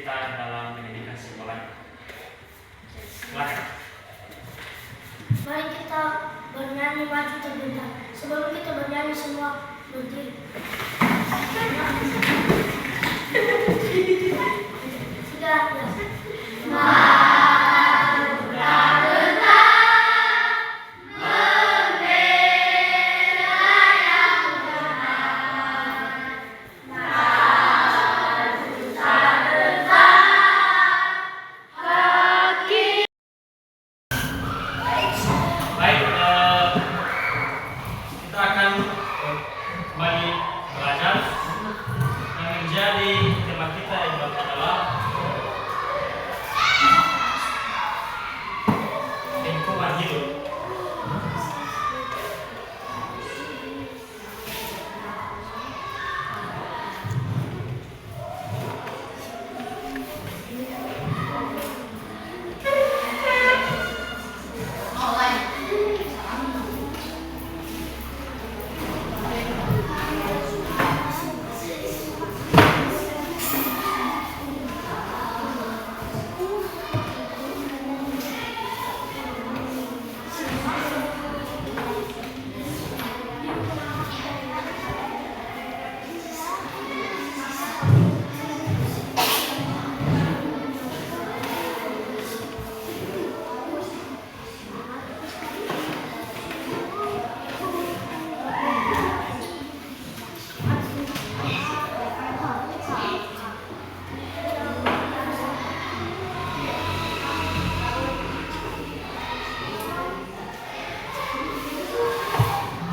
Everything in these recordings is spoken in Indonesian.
kita dalam pendidikan sekolah. Silakan. Mari kita bernyanyi maju terbentar. Sebelum kita bernyanyi semua berdiri. Tiga, kita akan kembali belajar yang menjadi tema kita yang adalah lingkungan hidup.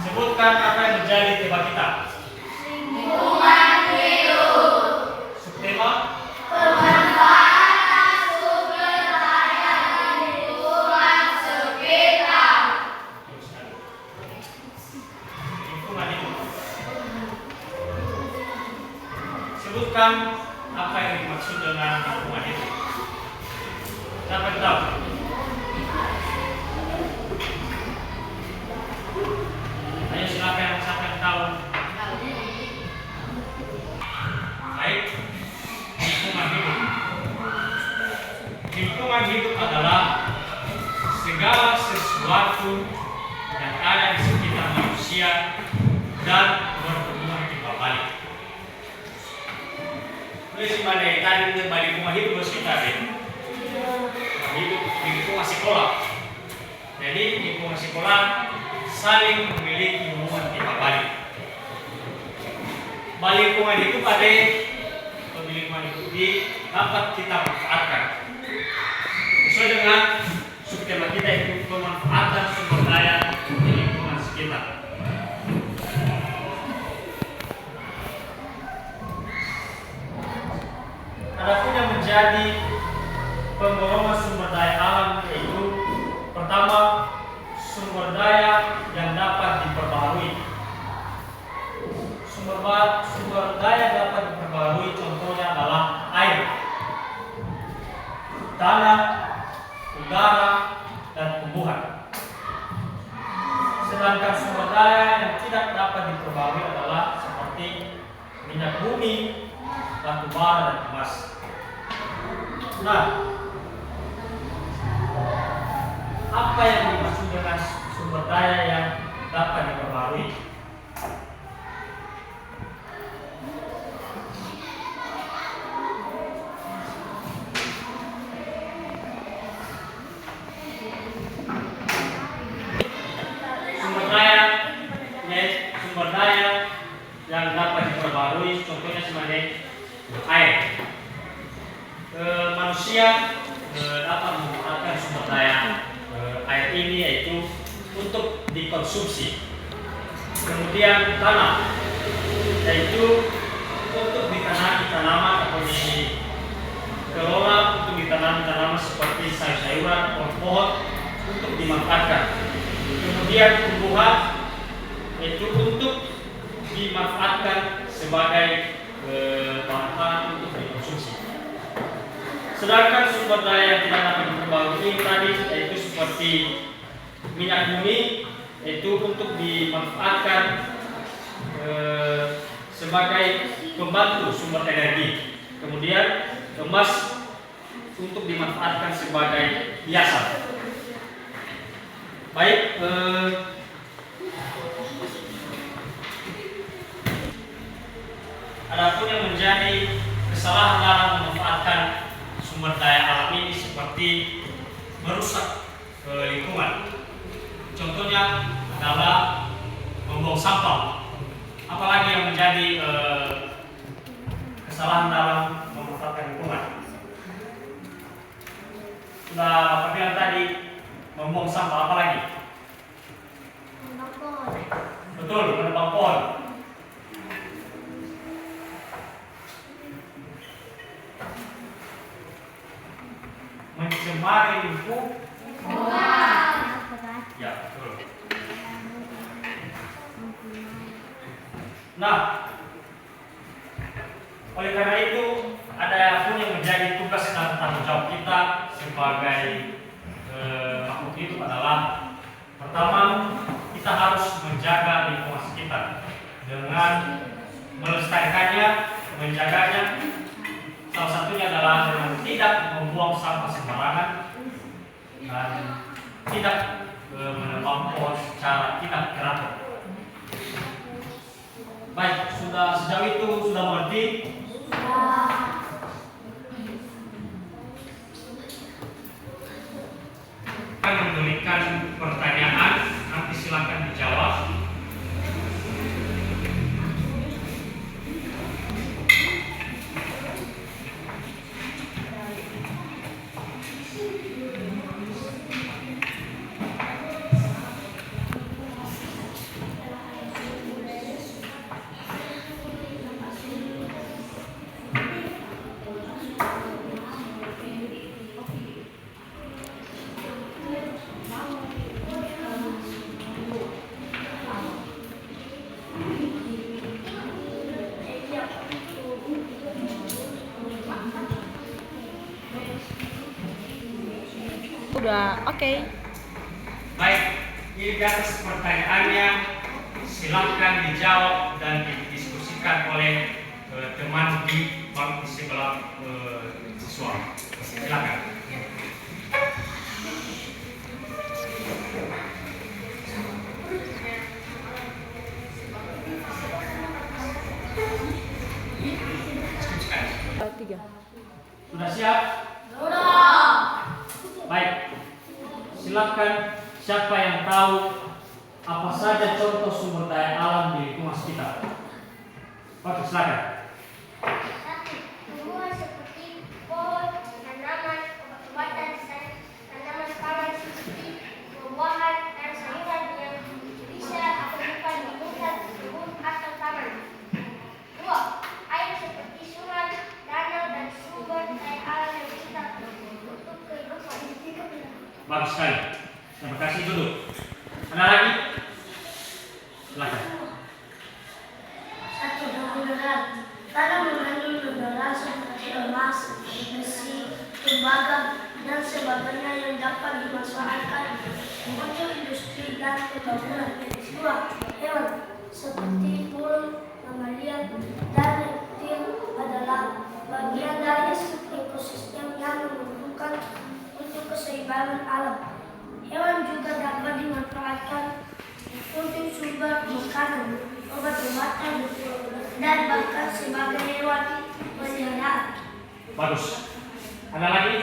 Sebutkan apa yang menjadi tema kita. lingkungan hidup. Subtema Pemanfaatan sumber daya lingkungan sekitar. lingkungan hidup. Sebutkan apa yang dimaksud dengan lingkungan hidup. Siapa yang tahu? Ayo silakan, siapa yang tahu? Baik, lingkungan hidup. Lingkungan hidup adalah segala sesuatu yang ada di sekitar manusia dan berhubungan terbalik. Boleh sih pada tadi tentang lingkungan hidup sekitar hidup lingkungan sekolah. Jadi lingkungan sekolah saling memiliki hubungan timbal balik. Lingkungan itu pada pemilihan itu dapat kita manfaatkan. Sesuai dengan subtema kita itu pemanfaatan sumber daya di lingkungan sekitar. Adapun yang menjadi pengelolaan sumber daya alam yaitu pertama, sumber daya yang dapat diperbaharui. Sumber daya dapat diperbaharui contohnya adalah air, tanah, udara, dan tumbuhan. Sedangkan sumber daya yang tidak dapat diperbaharui adalah seperti minyak bumi, batu bara, dan emas. Nah, apa yang dimaksud dengan sumber daya yang dapat diperbarui? Sumber daya yang dapat diperbarui contohnya sebagai air. Manusia dapat memanfaatkan sumber daya air ini yaitu untuk dikonsumsi. Kemudian tanah yaitu untuk ditanami tanaman atau dikelola untuk ditanami tanaman seperti sayur-sayuran, pohon-pohon untuk dimanfaatkan. Kemudian tumbuhan yaitu untuk dimanfaatkan sebagai bahan untuk dikonsumsi. Sedangkan sumber daya yang tidak dapat diperbarui tadi yaitu seperti minyak bumi yaitu untuk dimanfaatkan sebagai pembantu sumber energi. Kemudian emas untuk dimanfaatkan sebagai hiasan. Baik, adapun yang menjadi kesalahan dalam memanfaatkan sumber daya alam ini seperti merusak lingkungan. Contohnya adalah membuang sampah. Apalagi yang menjadi kesalahan dalam memanfaatkan lingkungan. Sudah Bapak bilang tadi membuang sampah, apalagi? Betul, menebang pohon. Mencemari lingkungan. Ya, betul. Nah, oleh karena itu ada pun yang menjadi tugas dan tanggung jawab kita sebagai makhluk hidup adalah pertama, kita harus menjaga lingkungan sekitar dengan melestarikannya, menjaganya. Salah satunya adalah dengan tidak membuang sampah sembarangan dan tidak menebang pohon secara tidak teratur. Baik, sudah sejauh itu sudah mengerti? Akan memberikan pertanyaan, nanti silakan dijawab. Udah, oke. Baik, ini di atas pertanyaannya, silakan dijawab dan didiskusikan oleh teman di bangku sebelah siswa. Silakan. Tiga. Sudah siap? Baik, silakan siapa yang tahu apa saja contoh sumber daya alam di lingkungan sekitar. Oke, silakan. Tumbuhan seperti pohon, tanaman, obat-obatan, tanaman pangan seperti buah-buahan dan sayuran yang bisa bukan di hutan, kebun atau taman. 2. Air seperti sungai, danau dan sumber daya alam yang kita untuk kehidupan. Bagus sekali. Terima kasih dulu. Ada lagi? Silakan. 1. Daun-daunan. Tanah mengandung mineral seperti emas, besi, tembaga, dan sebagainya yang dapat dimanfaatkan untuk industri dan pembangunan. 2. Hewan seperti burung, mamalia, dan reptil adalah bagian dari ekosistem yang menguntungkan untuk keseimbangan alam. Hewan juga dapat dimanfaatkan untuk sumber makanan, obat-obatan, dan bahkan sebagai hewan peliharaan. Bagus. Ada lagi?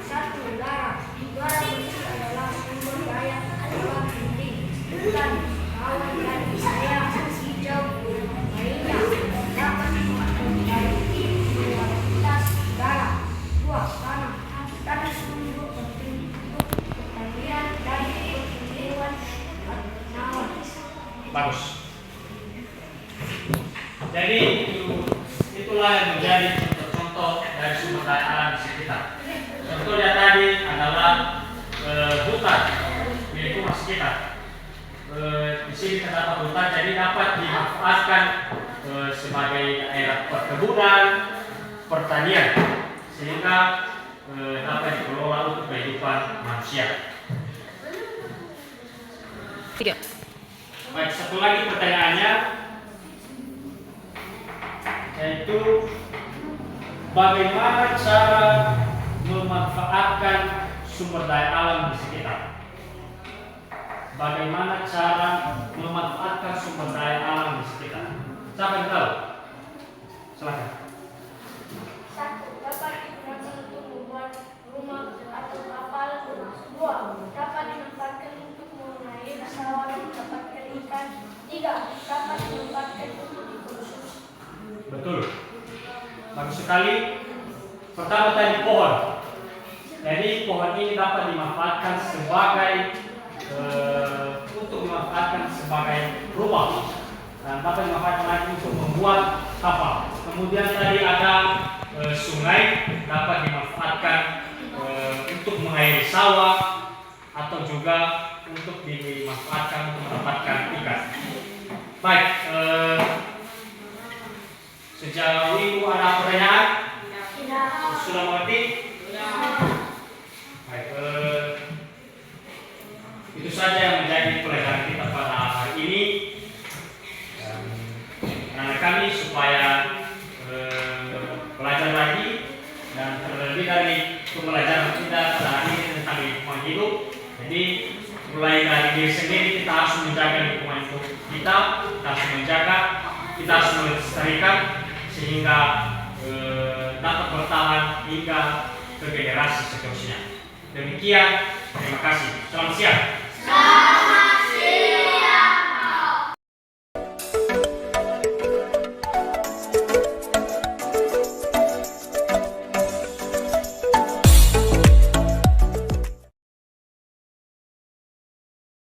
1. Udara. Udara bersih adalah sumber daya alam penting. Hutan, awan, dan area hijau lainnya dapat memperbaiki kualitas udara. 2. Tanah. Tanah sumber penting untuk pertanian dan hewan tanaman. Bagus. Jadi itulah yang menjadi contoh dari sumber daya alam di sekitar. Contohnya tadi adalah hutan di lingkungan sekitar. Di sini terdapat hutan, jadi dapat dimanfaatkan sebagai daerah perkebunan, pertanian, sehingga dapat dikelola untuk kehidupan manusia. Tiga. Baik, satu lagi pertanyaannya. yaitu bagaimana cara memanfaatkan sumber daya alam di sekitar. Bagaimana cara memanfaatkan sumber daya alam di sekitar. Siapa yang tahu? Silakan. 1. Dapat digunakan untuk membuat rumah atau kapal. 2. Dapat dimanfaatkan untuk mengairi sawah dan mendapatkan ikan. 3. Dapat dimanfaatkan untuk dikonsumsi. Betul. Bagus sekali. Pertama tadi pohon. Jadi pohon ini dapat dimanfaatkan sebagai untuk dimanfaatkan sebagai rumah dan dapat dimanfaatkan lagi untuk membuat kapal. Kemudian tadi ada sungai dapat dimanfaatkan untuk mengairi sawah atau juga untuk dimanfaatkan untuk mendapatkan ikan. Baik, sejauh ini ada pertanyaan? Sudah mengerti? Baik, itu saja yang menjadi pelajaran kita pada hari ini. Anak kami supaya belajar lagi dan terlebih dari pembelajaran kita pada hari ini tentang lingkungan hidup. Jadi mulai dari diri sendiri kita harus menjaga lingkungan hidup kita harus menjaga, kita harus melestarikan sehingga dapat bertahan hingga ke generasi seterusnya. Demikian, terima kasih. Selamat siang.